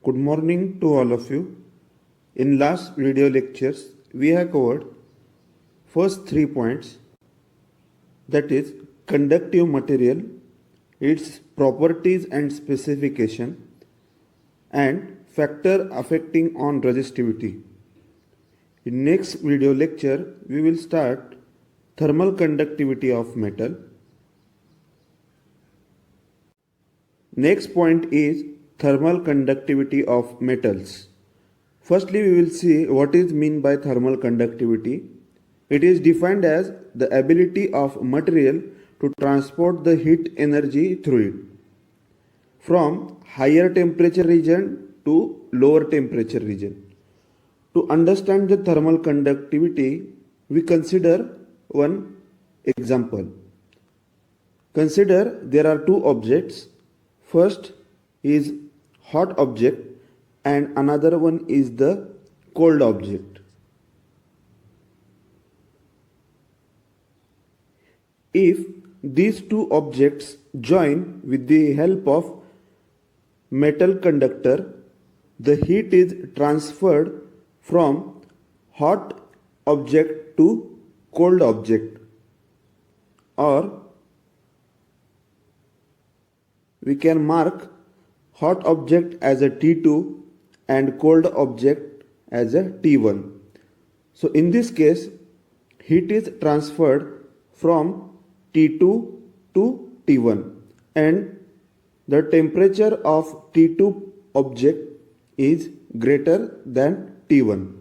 Good morning to all of you. In last video lectures, we have covered first 3 points, that is conductive material, its properties and specification, and factor affecting on resistivity. In next video lecture, we will start thermal conductivity of metal. Next point is thermal conductivity of metals. Firstly, we will see what is meant by thermal conductivity. It is defined as the ability of material to transport the heat energy through it from higher temperature region to lower temperature region. To understand the thermal conductivity, we consider one example. Consider there are two objects. First is hot object and another one is the cold object. If these two objects join with the help of metal conductor, the heat is transferred from hot object to cold object, or we can mark hot object as a T2 and cold object as a T1. So in this case, heat is transferred from T2 to T1 and the temperature of T2 object is greater than T1.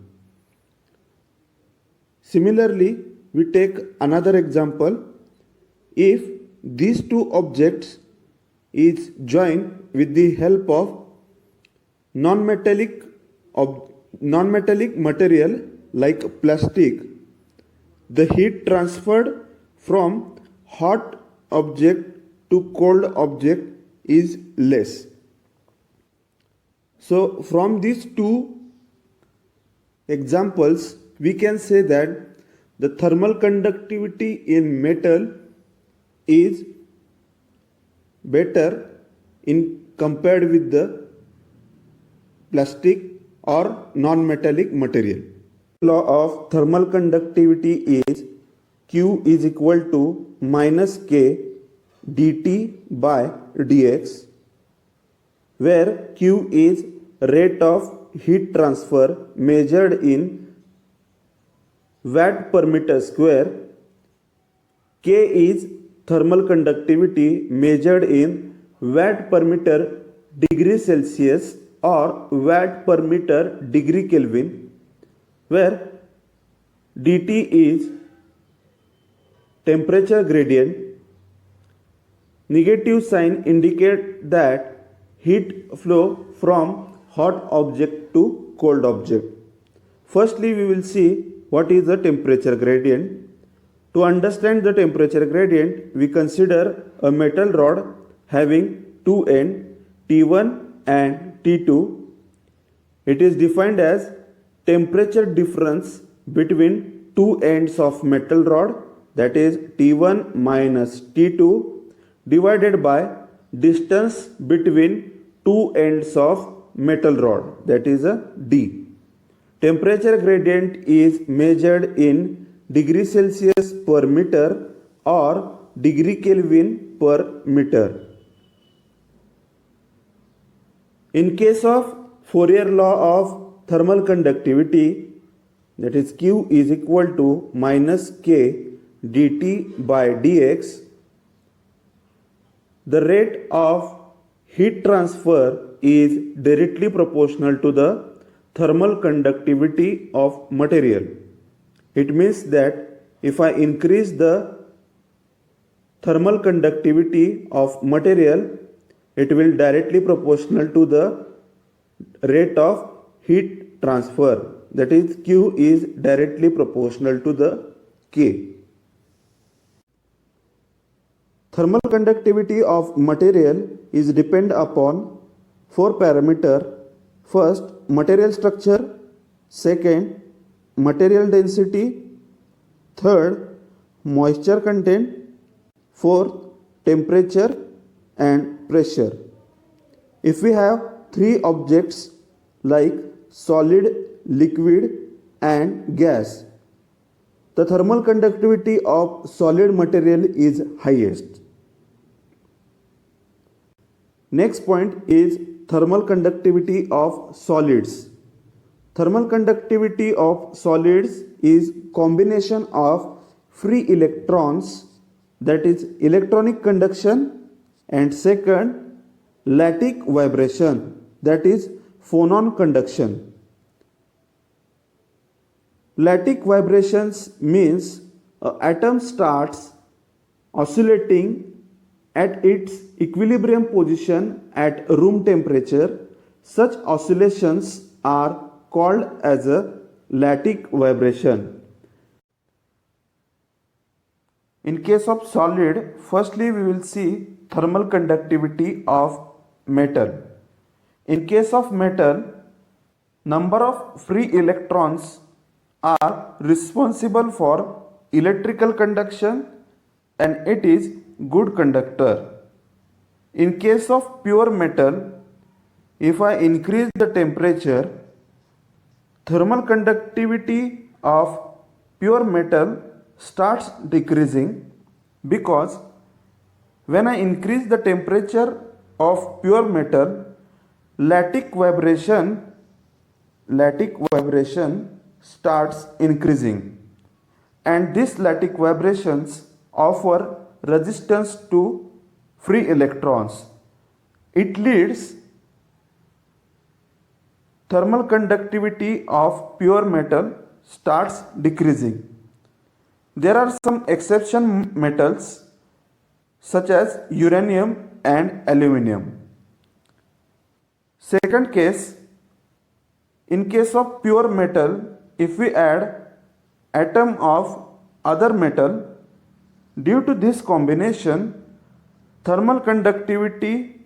Similarly, we take another example. If these two objects is joined with the help of non-metallic material like plastic, the heat transferred from hot object to cold object is less. So from these two examples, we can say that the thermal conductivity in metal is better in compared with the plastic or non-metallic material. Law of thermal conductivity is Q is equal to minus K dt by dx, where Q is rate of heat transfer measured in watt per meter square, K is thermal conductivity measured in watt per meter degree Celsius or watt per meter degree Kelvin, where dt is temperature gradient. Negative sign indicate that heat flow from hot object to cold object. Firstly, we will see what is the temperature gradient. To understand the temperature gradient, we consider a metal rod having two ends, T1 and T2. It is defined as temperature difference between two ends of metal rod, that is T1 minus T2, divided by distance between two ends of metal rod, that is a D. Temperature gradient is measured in degree Celsius per meter or degree Kelvin per meter. In case of Fourier law of thermal conductivity, that is Q is equal to minus K dt by dx, the rate of heat transfer is directly proportional to the thermal conductivity of material. It means that if I increase the thermal conductivity of material, it will directly proportional to the rate of heat transfer, that is Q is directly proportional to the K. Thermal conductivity of material is depend upon four parameters. First, material structure. Second, material density. Third, moisture content. Fourth, temperature and pressure. If we have three objects like solid, liquid and gas, the thermal conductivity of solid material is highest. Next point is thermal conductivity of solids. Thermal conductivity of solids is combination of free electrons, that is electronic conduction, and second lattice vibration, that is phonon conduction. Lattice vibrations means an atom starts oscillating at its equilibrium position at room temperature. Such oscillations are called as a lattice vibration. In case of solid, firstly we will see thermal conductivity of metal. In case of metal, number of free electrons are responsible for electrical conduction and it is good conductor. In case of pure metal, if I increase the temperature, thermal conductivity of pure metal starts decreasing, because when I increase the temperature of pure metal, lattice vibration starts increasing, and these lattice vibrations offer resistance to free electrons. It leads thermal conductivity of pure metal starts decreasing. There are some exception metals such as uranium and aluminum. Second case, in case of pure metal, if we add atom of other metal, due to this combination, thermal conductivity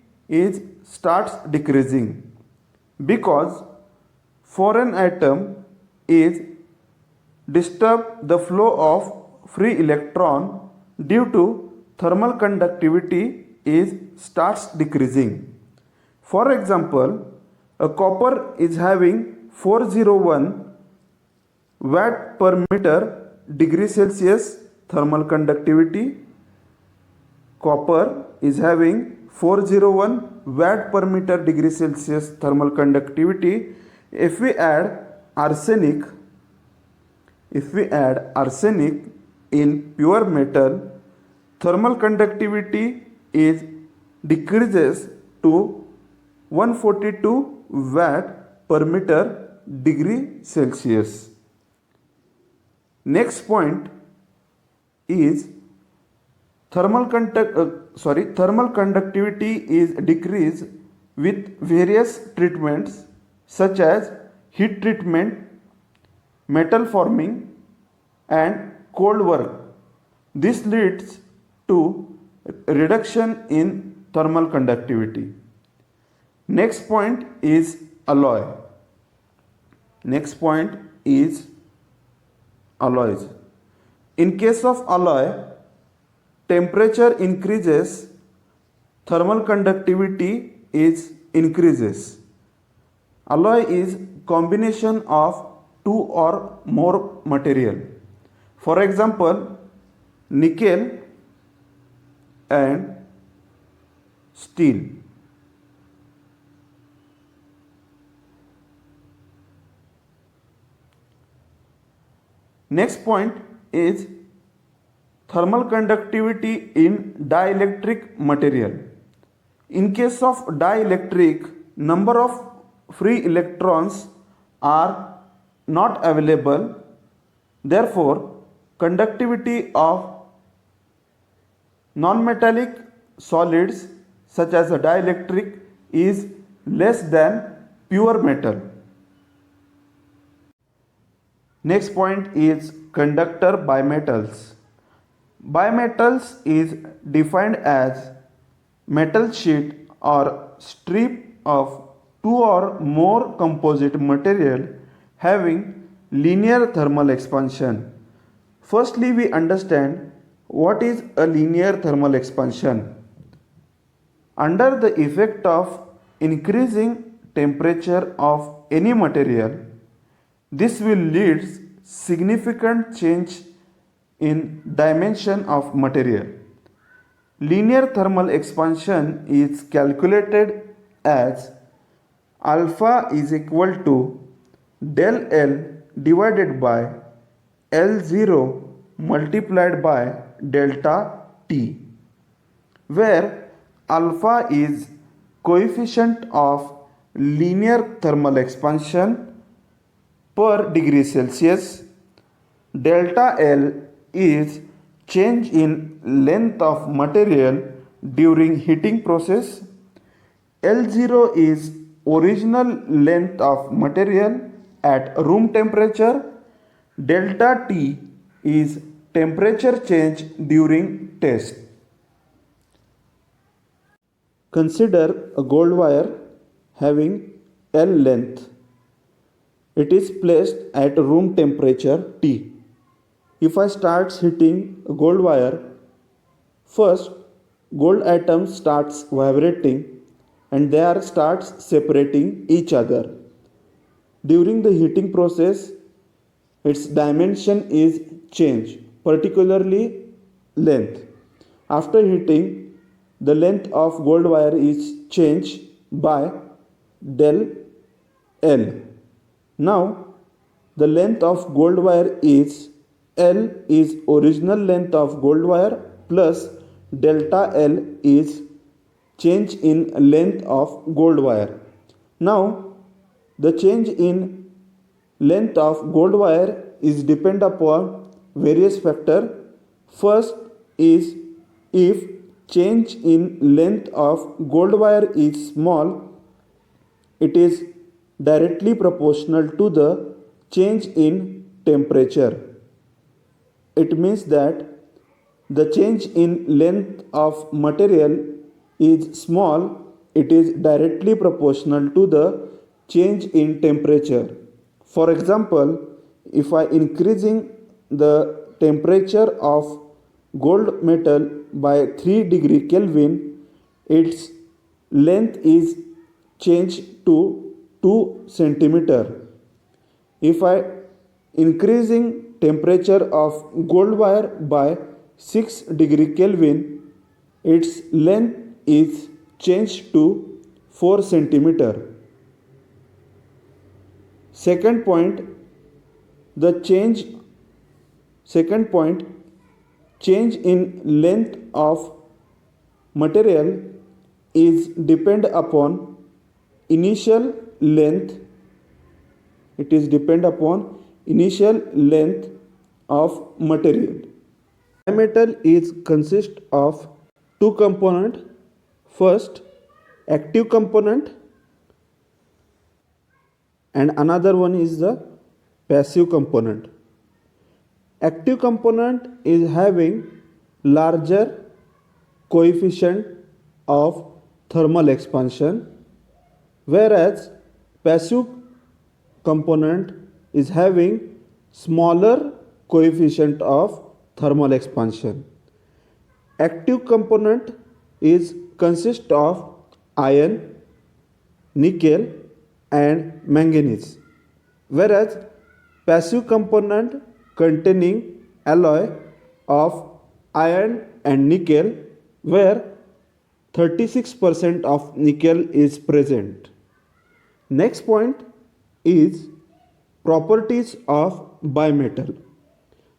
starts decreasing, because foreign atom is disturb the flow of free electron. Due to thermal conductivity starts decreasing. For example, a copper is having 401 watt per meter degree Celsius thermal conductivity. Copper is having 401 watt per meter degree Celsius thermal conductivity. If we add arsenic in pure metal, thermal conductivity decreases to 142 watt per meter degree Celsius. Next point is thermal conductivity is decreased with various treatments such as heat treatment, metal forming and cold work. This leads to reduction in thermal conductivity. Next point is alloy. Alloys. In case of alloy, temperature increases, thermal conductivity increases. Alloy is combination of two or more material. For example, nickel and steel. Next point is thermal conductivity in dielectric material. In case of dielectric, number of free electrons are not available. Therefore, conductivity of non-metallic solids such as a dielectric is less than pure metal. Next point is conductor bimetals. Bimetals is defined as metal sheet or strip of two or more composite material having linear thermal expansion. Firstly, we understand what is a linear thermal expansion. Under the effect of increasing temperature of any material, this will lead significant change in dimension of material. Linear thermal expansion is calculated as alpha is equal to del L divided by L0 multiplied by delta T, where alpha is coefficient of linear thermal expansion per degree Celsius, delta L is change in length of material during heating process, L0 is original length of material at room temperature, delta T is temperature change during test. Consider a gold wire having L length. It is placed at room temperature T. If I start heating a gold wire, first gold atoms starts vibrating and they are starts separating each other. During the heating process, its dimension is changed, particularly length. After heating, the length of gold wire is changed by del L. Now, the length of gold wire is L is original length of gold wire plus delta L is change in length of gold wire. Now, the change in length of gold wire is depend upon various factor. First is if change in length of gold wire is small, it is directly proportional to the change in temperature. It means that the change in length of material is small, it is directly proportional to the change in temperature. For example, if I increasing the temperature of gold metal by 3 degree Kelvin, its length is changed to 2 centimeter. If I increasing temperature of gold wire by 6 degree Kelvin, its length is changed to 4 centimeter. Second point, change in length of material is depend upon initial length. It is depend upon initial length of material. Bimetal is consist of two component. First, active component and another one is the passive component. Active component is having larger coefficient of thermal expansion, whereas passive component is having smaller coefficient of thermal expansion. Active component is consist of iron, nickel and manganese, whereas passive component containing alloy of iron and nickel where 36% of nickel is present. Next point is properties of bimetal.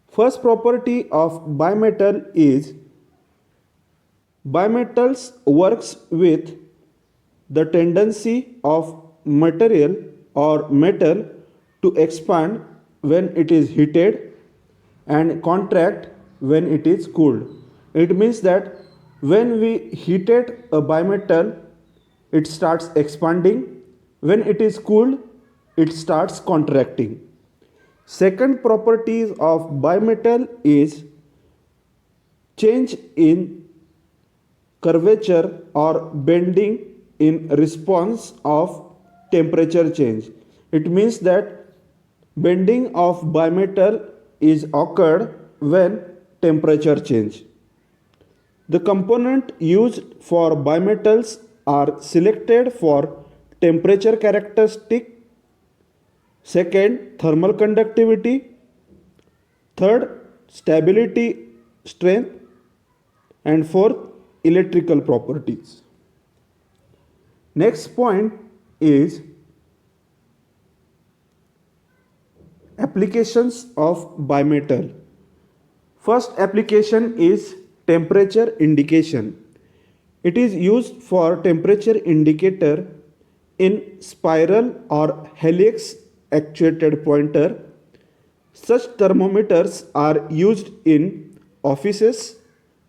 First property of bimetal is bimetals works with the tendency of material or metal to expand when it is heated and contract when it is cooled. It means that when we heated a bimetal, it starts expanding. When it is cooled, it starts contracting. Second properties of bimetal is change in curvature or bending in response of temperature change. It means that bending of bimetal is occurred when temperature change. The component used for bimetals are selected for temperature characteristic, second thermal conductivity, third stability strength, and fourth electrical properties. Next point is applications of bimetal. First application is temperature indication. It is used for temperature indicator in spiral or helix actuated pointer. Such thermometers are used in offices,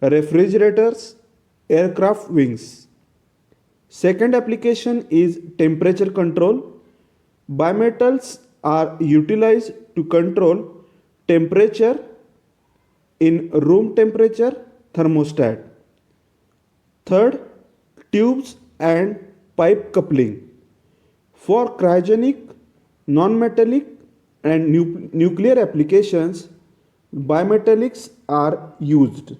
refrigerators, aircraft wings. Second application is temperature control. Bimetals are utilized to control temperature in room temperature thermostat. Third, tubes and pipe coupling. For cryogenic, non-metallic and nuclear applications, bimetallics are used.